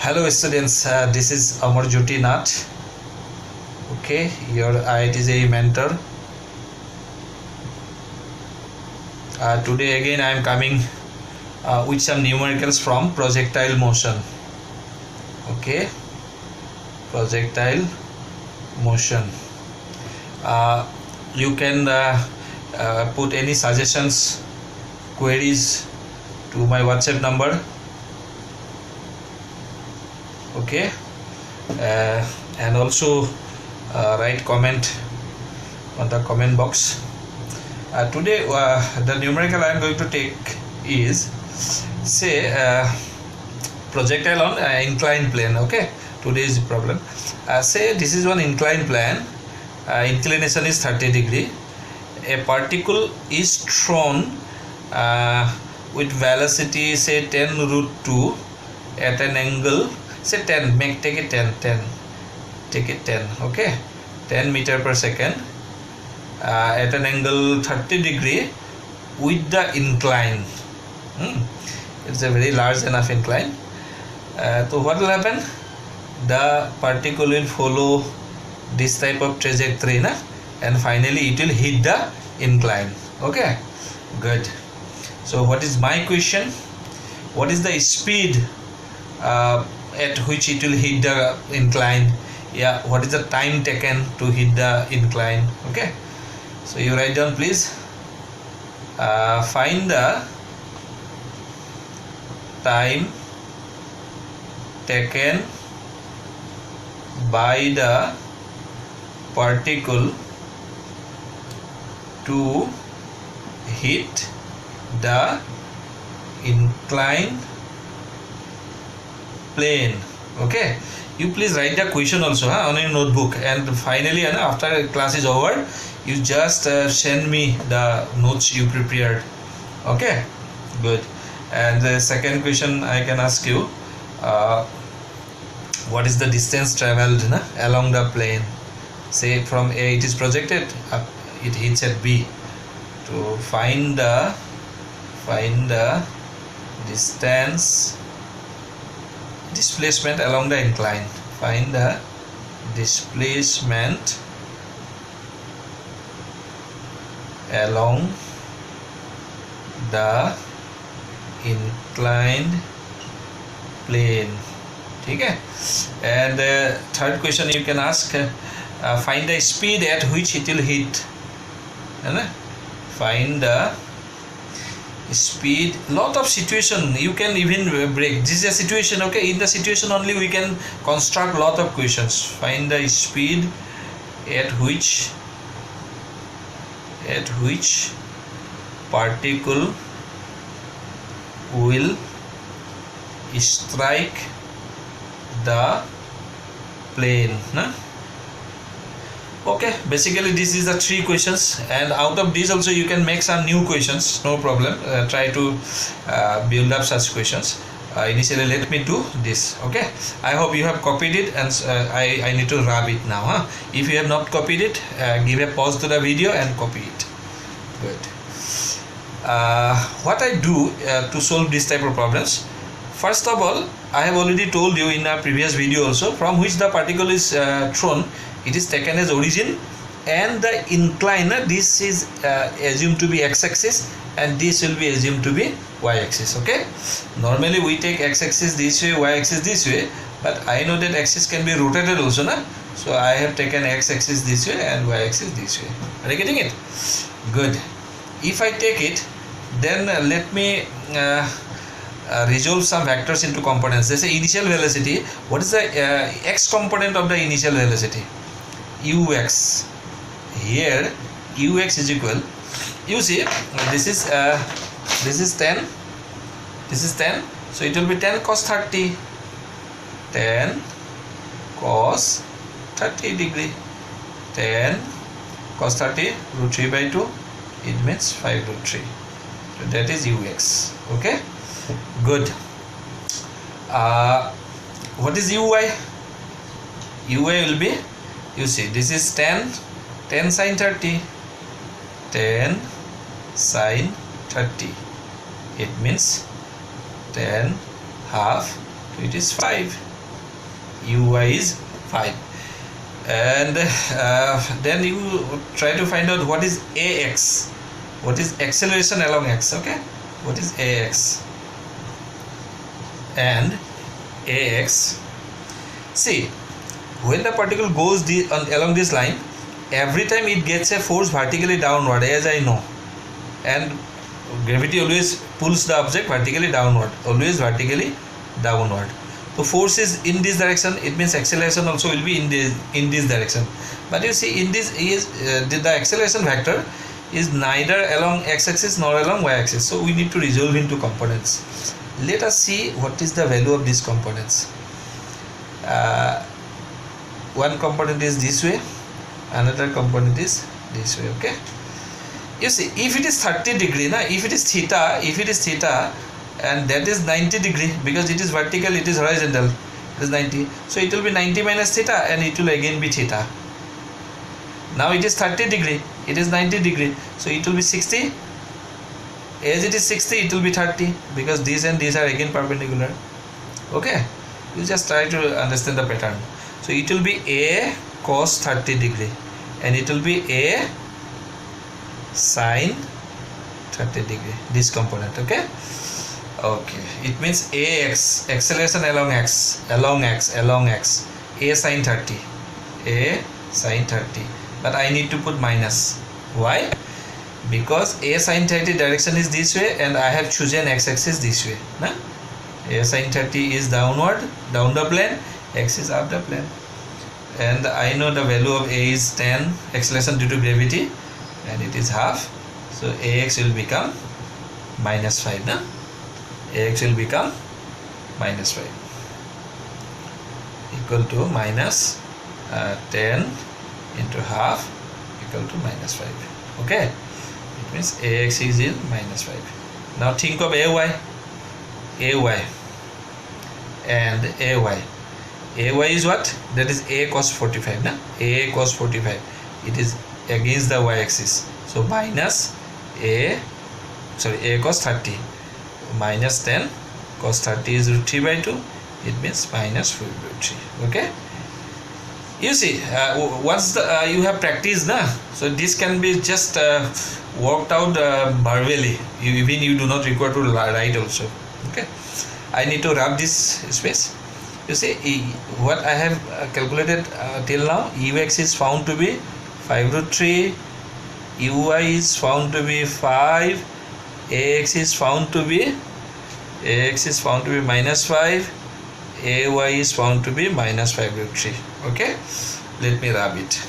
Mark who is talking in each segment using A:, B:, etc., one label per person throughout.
A: Hello students, this is Amar Jyoti Nath. Okay, your IIT mentor. Today again I am coming with some numericals from projectile motion. Okay, projectile motion. You can put any suggestions, queries to my WhatsApp number. Okay, and also write comment on the comment box. Today the numerical I am going to take is say projectile on inclined plane. Okay, today's problem. Say this is one inclined plane, inclination is 30 degree. A particle is thrown with velocity say 10 root 2 at an angle say 10, take it 10, take it 10, okay, 10 meter per second at an angle 30 degree with the incline. It's a very large enough incline. So what will happen? The particle will follow this type of trajectory, and finally it will hit the incline. Okay, good. So what is my question? What is the speed at which it will hit the incline? Yeah, what is the time taken to hit the incline? Okay, so you write down please. Find the time taken by the particle to hit the inclined plane. Okay, you please write the question also on your notebook, and finally after class is over you just send me the notes you prepared. Okay, good. And the second question I can ask you, what is the distance traveled along the plane? Say from A it is projected, it hits at B. To find the distance displacement along the incline. Find the displacement along the inclined plane. Okay, and third question you can ask, find the speed at which it will hit. Find the speed. Lot of situation you can even break. This is a situation. Okay, in the situation only we can construct lot of questions. Find the speed at which particle will strike the plane. Okay, basically this is the three questions, and out of these also you can make some new questions, no problem. Try to build up such questions. Initially let me do this. Okay, I hope you have copied it, and I need to rub it now. If you have not copied it, give a pause to the video and copy it. Good. What I do to solve this type of problems, first of all, I have already told you in a previous video also, from which the particle is thrown, it is taken as origin, and the incline, this is assumed to be x-axis, and this will be assumed to be y-axis. Okay, normally we take x-axis this way, y-axis this way, but I know that axis can be rotated also, so I have taken x-axis this way and y-axis this way. Are you getting it? Good. If I take it, then let me resolve some vectors into components. They say initial velocity. What is the x component of the initial velocity? Ux. Here ux is equal, you see this is 10, this is 10, so it will be 10 cos 30, 10 cos 30 degree, 10 cos 30 root 3 by 2, it means 5 root 3. So that is ux. Okay, good. What is uy? Uy will be, you see this is 10 sin 30, 10 sin 30, it means 10 half, it is 5. uy is 5. And then you try to find out what is ax, what is acceleration along x. Okay, what is ax? And ax, see, when the particle goes along this line, every time it gets a force vertically downward, as I know, and gravity always pulls the object vertically downward, always vertically downward. So force is in this direction, it means acceleration also will be in this direction. But you see, in this is the acceleration vector is neither along x-axis nor along y-axis, so we need to resolve into components. Let us see what is the value of these components. One component is this way, another component is this way. Okay, you see, if it is 30 degree, if it is theta, and that is 90 degree, because it is vertical, it is horizontal, it is 90, so it will be 90 minus theta, and it will again be theta. Now it is 30 degree, it is 90 degree, so it will be 60. As it is 60, it will be 30, because these and these are again perpendicular. Okay, you just try to understand the pattern. So it will be a cos 30 degree, and it will be a sin 30 degree, this component. Okay, it means ax, acceleration along x, a sin 30, but I need to put minus. Why? Because a sin 30 direction is this way, and I have chosen x-axis this way. A sin 30 is downward, down the plane, x is up the plane, and I know the value of a is 10, acceleration due to gravity, and it is half, so ax will become minus 5. Ax will become minus 5, equal to minus 10 into half, equal to minus 5. Okay, it means ax is in minus 5. Now think of ay and ay is what? That is a cos 45. A cos 45, it is against the y-axis, so minus a cos 30, minus 10 cos 30 is root 3 by 2, it means minus 4 root 3. Okay, you see, once you have practiced, so this can be just worked out verbally, even you do not require to write also. Okay, I need to rub this space. You see, what I have calculated till now, ux is found to be 5 root 3, uy is found to be 5, ax is found to be minus 5, ay is found to be minus 5 root 3. Okay, let me rub it.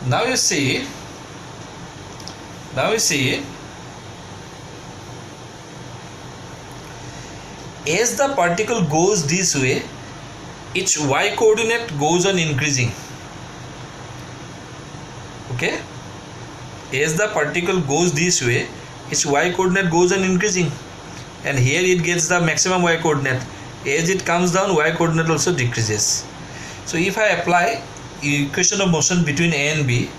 A: Now you see, as the particle goes this way, its y coordinate goes on increasing. Okay, as the particle goes this way, its y coordinate goes on increasing, and here it gets the maximum y coordinate. As it comes down, y coordinate also decreases. So if I apply equation of motion between a and b,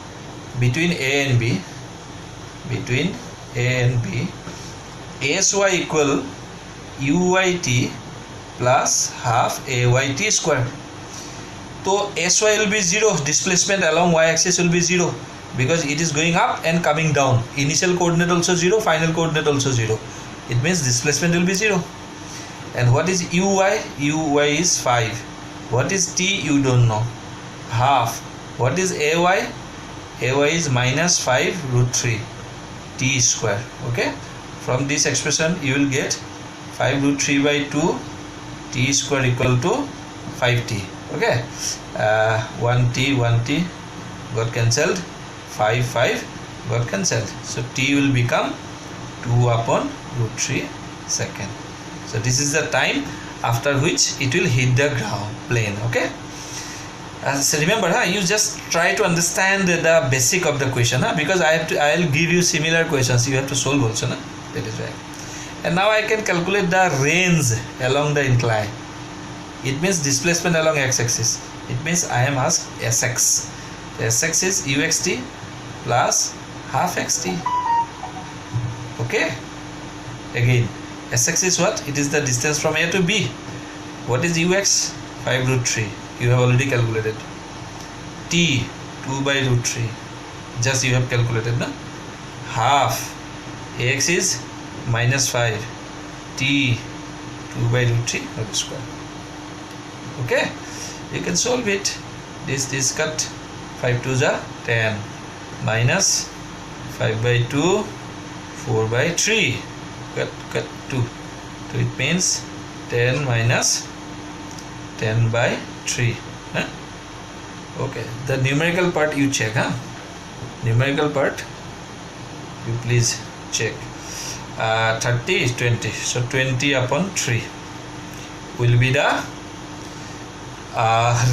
A: asy equal uyt plus half ayt square. So sy will be 0, displacement along y-axis will be 0, because it is going up and coming down. Initial coordinate also 0, final coordinate also 0. It means displacement will be 0. And what is uy? Uy is 5. What is t? You don't know. Half. What is ay? Ay is minus 5 root 3 t square. Okay, from this expression you will get 5 root 3 by 2 t square equal to 5t. Okay, 1t got cancelled, 5 got cancelled, so t will become 2 upon root 3 second. So this is the time after which it will hit the ground plane. Okay, so remember, you just try to understand the basic of the question, because I will give you similar questions, you have to solve also, that is right. And now I can calculate the range along the incline. It means displacement along x-axis. It means I am asked sx. Sx is uxt plus half xt. Okay, again sx is what? It is the distance from a to b. What is ux? 5 root 3. You have already calculated. T 2 by root 3. Just you have calculated, na? Half ax is minus 5. T 2 by root 3 whole square. Okay, you can solve it. This cut 5 2s are 10 minus 5 by 2 4 by 3 cut 2, so it means 10 minus 10 by 3, huh? Okay, the numerical part you check, huh? Numerical part you please check. 30 is 20, so 20 upon 3 will be the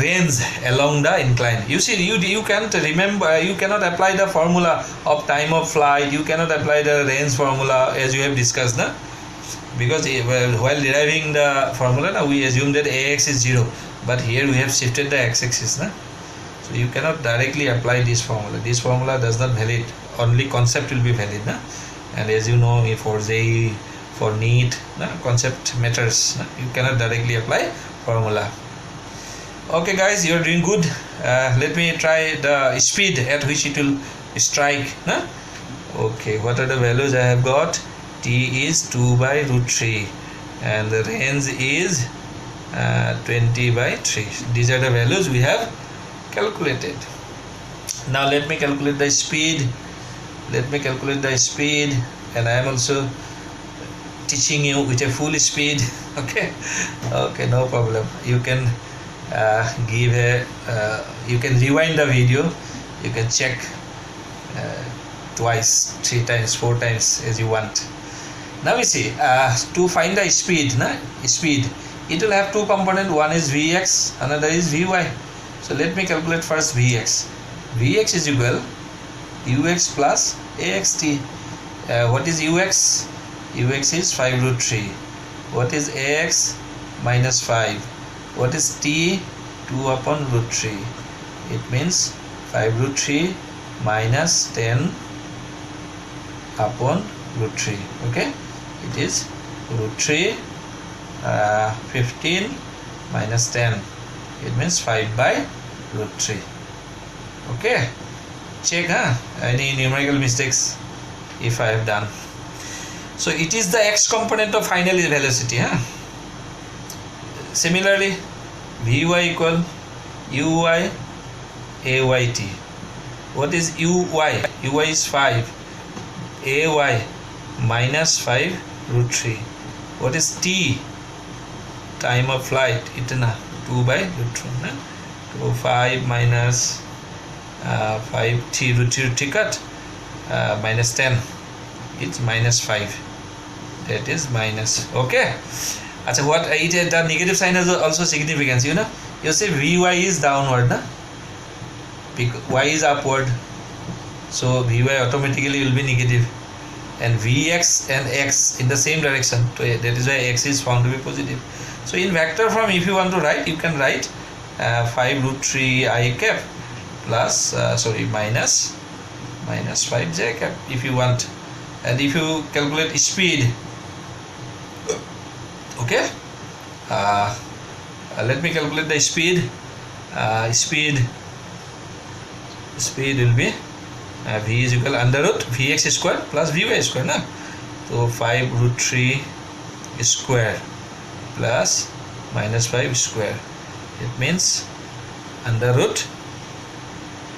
A: range along the incline. You see, you can't remember, you cannot apply the formula of time of flight, you cannot apply the range formula as you have discussed, na? Because while deriving the formula, now we assume that ax is 0, but here we have shifted the x-axis, na? So you cannot directly apply this formula. This formula does not valid, only concept will be valid, na? And as you know, for JEE, for NEET, na, concept matters, na? You cannot directly apply formula. Okay guys, you are doing good. Let me try the speed at which it will strike, na? Okay, what are the values I have got? T is 2 by root 3 and the range is 20 by 3. These are the values we have calculated. Now let me calculate the speed. And I am also teaching you with a full speed. Okay, no problem. You can give a you can rewind the video, you can check twice, 3 times, 4 times as you want. Now we see, to find the speed, it will have 2 components. One is Vx, another is Vy. So let me calculate first Vx. Vx is equal Ux plus Axt. What is Ux? Ux is 5 root 3. What is Ax? Minus 5. What is T? 2 upon root 3. It means 5 root 3 minus 10 upon root 3. Okay, it is root 3 15 minus 10. It means 5 by root 3. Okay, check, huh? Any numerical mistakes if I have done. So it is the x component of final velocity, huh? Similarly, Vy equal Uy Ayt. What is Uy? Uy is 5. Ay minus 5 root 3. What is T? Time of flight, itna 2 by root 3. So 5 minus 5 T root 3 cut minus 10. It's minus 5. That is minus. Okay. Achha, what it the negative sign has also significance, you know. You say Vy is downward, na? Y is upward, so Vy automatically will be negative, and Vx and x in the same direction. So that is why x is found to be positive. So in vector form, if you want to write, you can write 5 root 3 I cap plus minus 5 j cap if you want. And if you calculate speed, okay, let me calculate the speed. Speed will be v is equal under root vx square plus vy square, na? So 5 root 3 square plus minus 5 square. It means under root,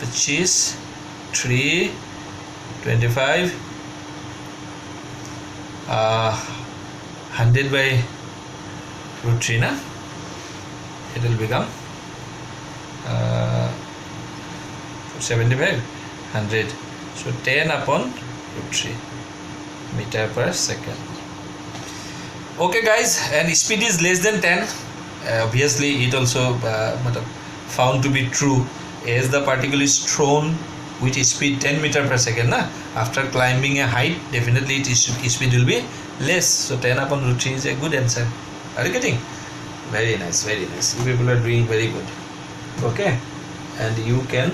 A: which is 3 25 100 by root 3, na? It will become 75 100. So 10 upon root 3 meter per second. Okay guys, and speed is less than 10. Obviously it also found to be true as the particle is thrown with speed 10 meter per second, na? After climbing a height, definitely its speed will be less. So 10 upon root 3 is a good answer. Are you getting? Very nice, very nice. You people are doing very good. Okay, and you can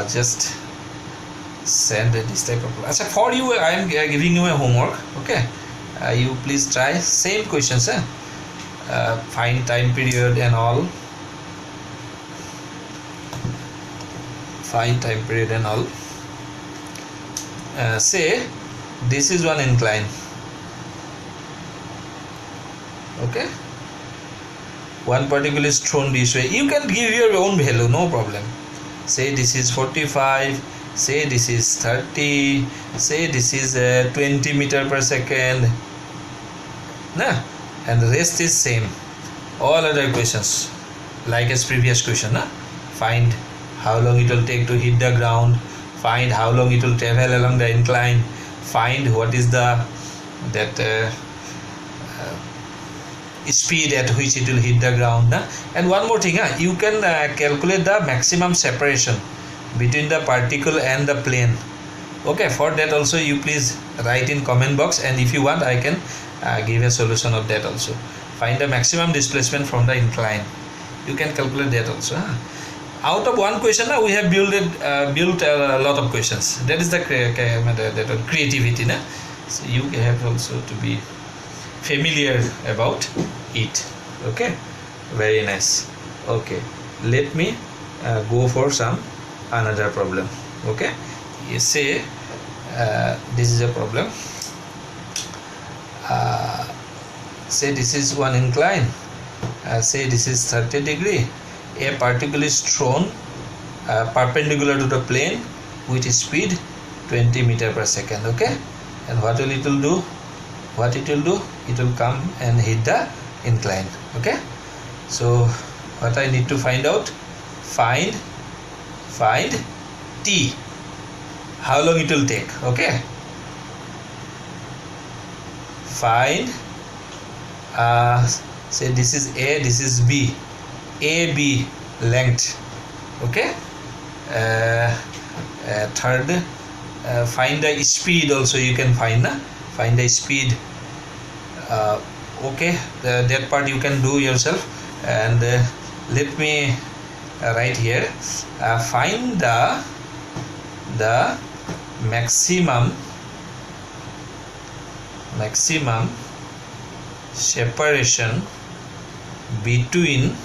A: just send this type of. Achha, for you, I am giving you a homework. Okay, you please try same questions. find time period and all. Find time period and all. Say this is one incline. Okay, one particle is thrown this way. You can give your own value, no problem. Say this is 45, say this is 30, say this is 20 meter per second, nah? And the rest is same. All other questions like as previous question, nah? Find how long it will take to hit the ground, find how long it will travel along the incline, find what is the speed at which it will hit the ground, nah? And one more thing, you can calculate the maximum separation between the particle and the plane. Okay, for that also you please write in comment box, and if you want I can give a solution of that also. Find the maximum displacement from the incline. You can calculate that also. Out of one question, we have built a lot of questions. That is the creativity, nah? So you have also to be familiar about it. Okay, very nice. Okay, let me go for some another problem. Okay, you say this is a problem. Say this is one incline. Say this is 30 degree. A particle is thrown perpendicular to the plane with speed 20 meter per second. Okay, and what will it will do? What it will do? It will come and hit the incline. Okay, so what I need to find out? Find t. How long it will take? Okay, find say this is A, this is B. AB length. Okay, third, find the speed also. You can find the speed. Okay, that part you can do yourself, and let me write here. Find the maximum separation between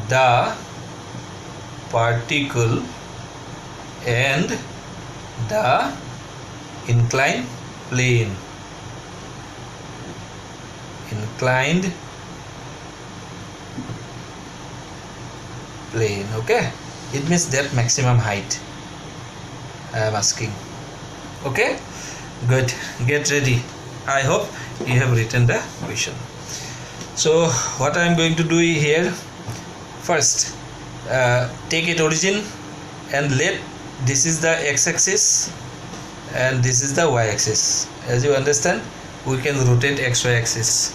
A: the particle and the inclined plane. Inclined plane. Okay, it means that maximum height I am asking. Okay, good, get ready. I hope you have written the question. So what I am going to do here, first take it origin and let this is the x-axis and this is the y-axis. As you understand, we can rotate xy axis.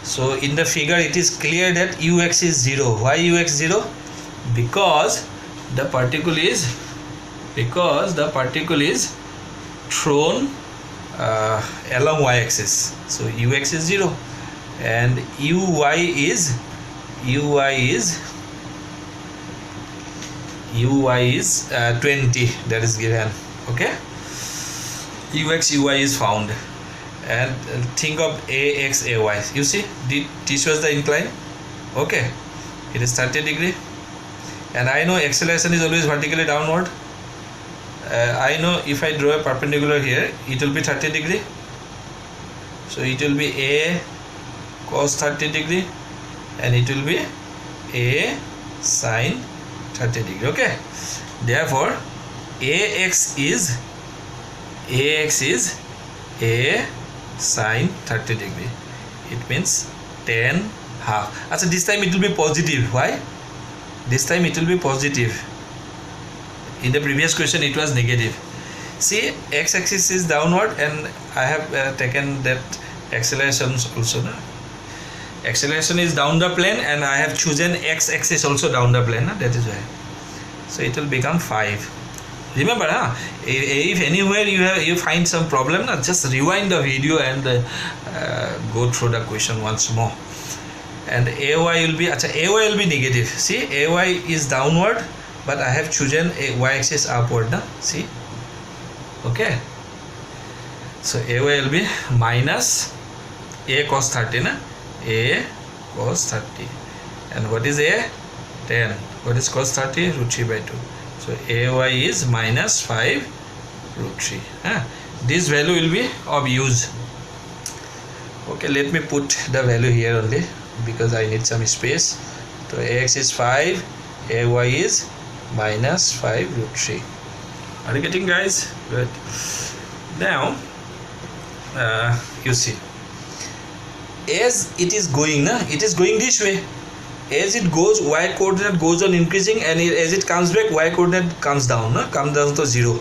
A: So in the figure it is clear that ux is 0. Why ux 0? Because the particle is thrown along y-axis. So ux is 0 and uy is 20, that is given. Okay, ux uy is found, and think of ax ay. You see, this was the incline. Okay, it is 30 degree, and I know acceleration is always vertically downward. I know if I draw a perpendicular here, it will be 30 degree. So it will be a cos 30 degree and it will be a sin 30 degree. Okay, therefore ax is a sin 30 degree. It means 10 half. So this time it will be positive. Why? This time it will be positive. In the previous question it was negative. See, x-axis is downward and I have taken that acceleration also. Acceleration is down the plane and I have chosen x-axis also down the plane. That is why. So it will become 5. Remember, if anywhere you find some problem, just rewind the video and go through the question once more. And ay will be negative. See, ay is downward, but I have chosen a y-axis upward. See, okay. So ay will be minus a cos 30, A cos 30. And what is A? 10. What is cos 30? Root 3 by 2. So AY is minus 5 root 3. This value will be of use. Okay, let me put the value here only because I need some space. So AX is 5, AY is minus 5 root 3. Are you getting, guys? Good. Now you see, as it is going, it is going this way. As it goes, y coordinate goes on increasing, and as it comes back, y coordinate comes down, comes down to 0.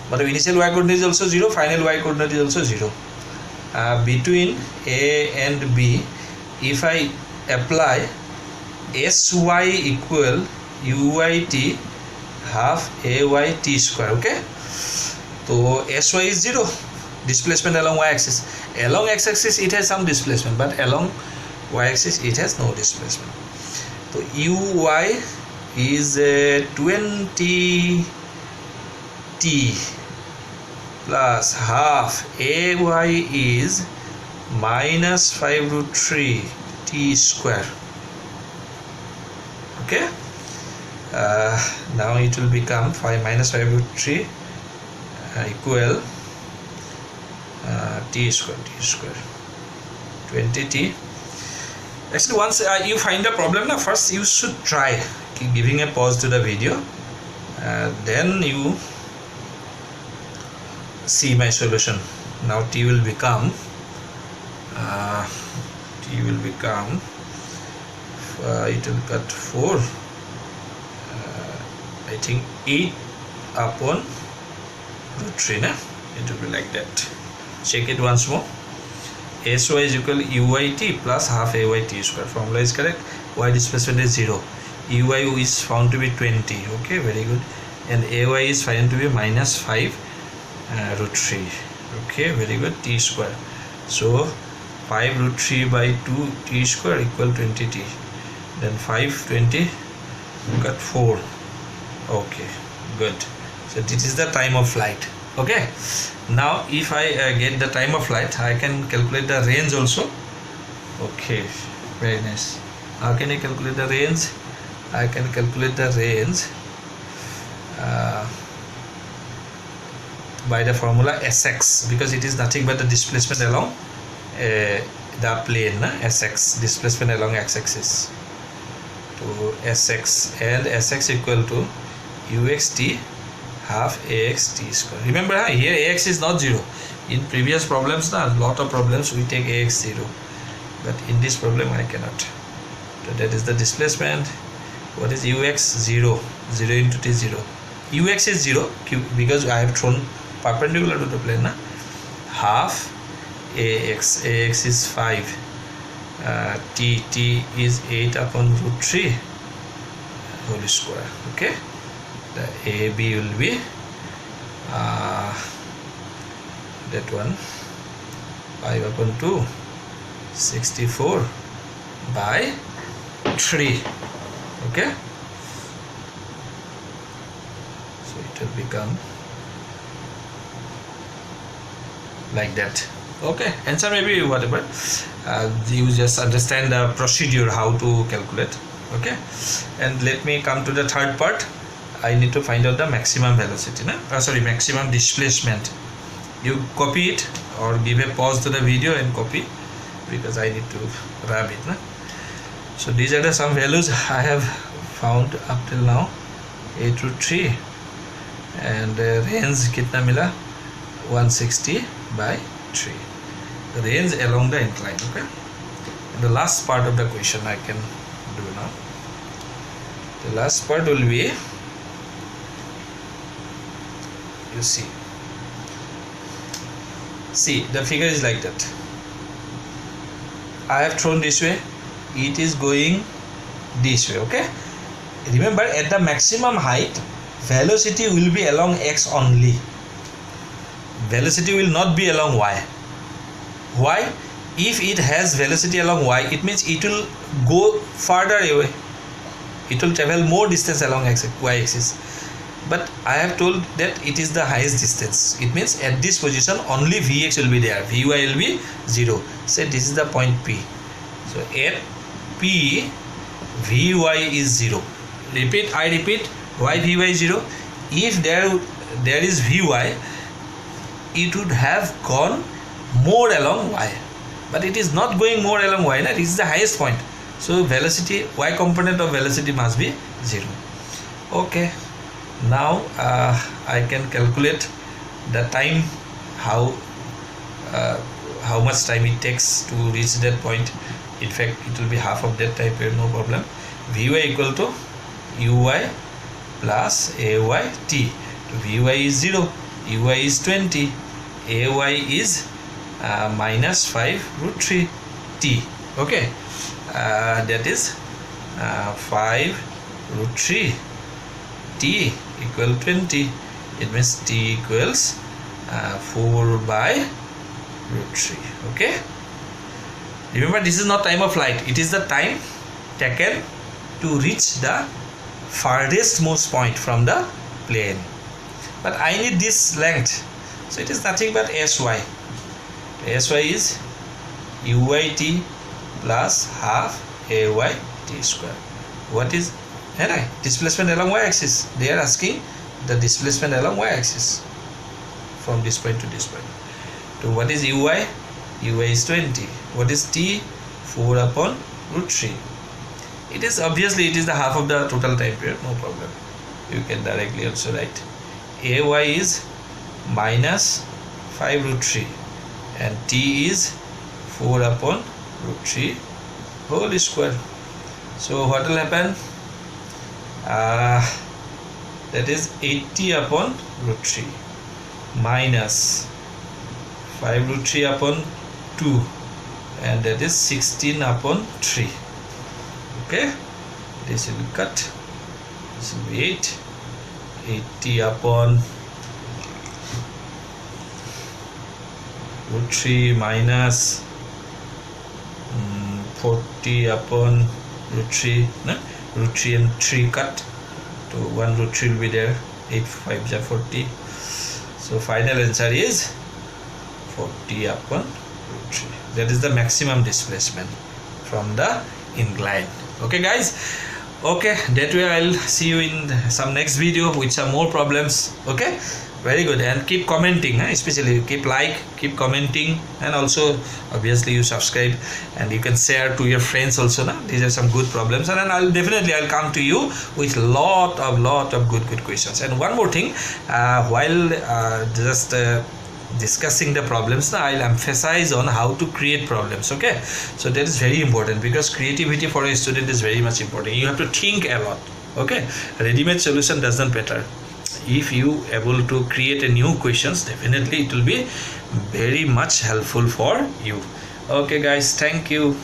A: But initial y coordinate is also 0, final y coordinate is also 0. Between A and B, if I apply sy equal uyt half ayt square, okay? So sy is 0, displacement along y-axis. Along x-axis it has some displacement, but along y-axis it has no displacement. So uy is 20t plus half ay is minus 5 root 3 t square. Okay, now it will become 5 minus 5 root 3 equal t square 20t. Actually, once you find a problem, first you should try giving a pause to the video, then you see my solution. Now t will become it will cut 4, I think 8 upon root 3, it will be like that. Check it once more. Sy is equal uyt plus half ayt square. Formula is correct. Y displacement is 0. Uy is found to be 20. Okay, very good. And ay is found to be minus 5 root 3. Okay, very good. T square. So 5 root 3 by 2 t square equal 20t. Then 5 20 cut 4. Okay, good. So this is the time of flight. Okay, now if I get the time of flight, I can calculate the range also. Okay, very nice. How can I calculate the range? I can calculate the range by the formula Sx, because it is nothing but the displacement along the plane, Sx, displacement along x-axis. To Sx, and Sx equal to uxt half axt square. Remember, here ax is not 0. In previous problems, lot of problems we take ax 0, but in this problem I cannot. So that is the displacement. What is ux? 0. 0 into t 0. Ux is 0 because I have thrown perpendicular to the plane. Half ax is 5. T is 8 upon root 3 whole square. Okay, the AB will be that one 5 upon 2 64 by 3. Okay, so it will become like that. Okay, answer may be whatever. You just understand the procedure how to calculate. Okay, and let me come to the third part. I need to find out the maximum velocity, maximum displacement. You copy it or give a pause to the video and copy, because I need to grab it. So these are the some values I have found up till now. 8 root 3 and range kitna mila? 160 by 3. The range along the incline. Okay, and the last part of the question I can do now. The last part will be, you see the figure is like that. I have thrown this way, it is going this way. Okay, remember, at the maximum height, velocity will be along x only. Velocity will not be along y. Why? If it has velocity along y, it means it will go farther away. It will travel more distance along y-axis. But I have told that it is the highest distance. It means at this position only Vx will be there. Vy will be 0. Say this is the point P. So at P Vy is 0. I repeat, why Vy is 0? If there is Vy, it would have gone more along y, but it is not going more along y. It is the highest point, so velocity, y component of velocity must be 0. Okay, now I can calculate the time, how much time it takes to reach that point. In fact, it will be half of that time period, no problem. Vy equal to uy plus ay t. Vy is 0, uy is 20, ay is minus 5 root 3 t. Okay, that is 5 root 3 t equal 20. It means t equals 4 by root 3. Okay, remember, this is not time of flight, it is the time taken to reach the farthest most point from the plane. But I need this length, so it is nothing but sy. Sy is uyt plus half ay t square. What is displacement along y-axis? They are asking the displacement along y-axis from this point to this point. So what is uy? Uy is 20. What is t? 4 upon root 3. It is obviously, it is the half of the total time period, no problem. You can directly also write. Ay is minus 5 root 3 and t is 4 upon root 3 whole square. So what will happen? That is 80 upon root 3 minus 5 root 3 upon 2, and that is 16 upon 3. Okay, this will be cut. This will be 80 upon root 3 minus 40 upon root 3. No? Root 3 and 3 cut, so 1 root 3 will be there. 8 5 is 40. So final answer is 40 upon root 3. That is the maximum displacement from the incline. Okay guys, okay, that way I'll see you in some next video with some more problems. Okay, very good, and keep commenting, especially keep keep commenting, and also obviously you subscribe and you can share to your friends also. These are some good problems, and then I'll come to you with lot of good questions. And one more thing, while just discussing the problems, I'll emphasize on how to create problems. Okay, so that is very important, because creativity for a student is very much important. You have to think a lot. Okay, ready-made solution does not better. If you able to create a new questions, definitely it will be very much helpful for you. Okay guys, thank you.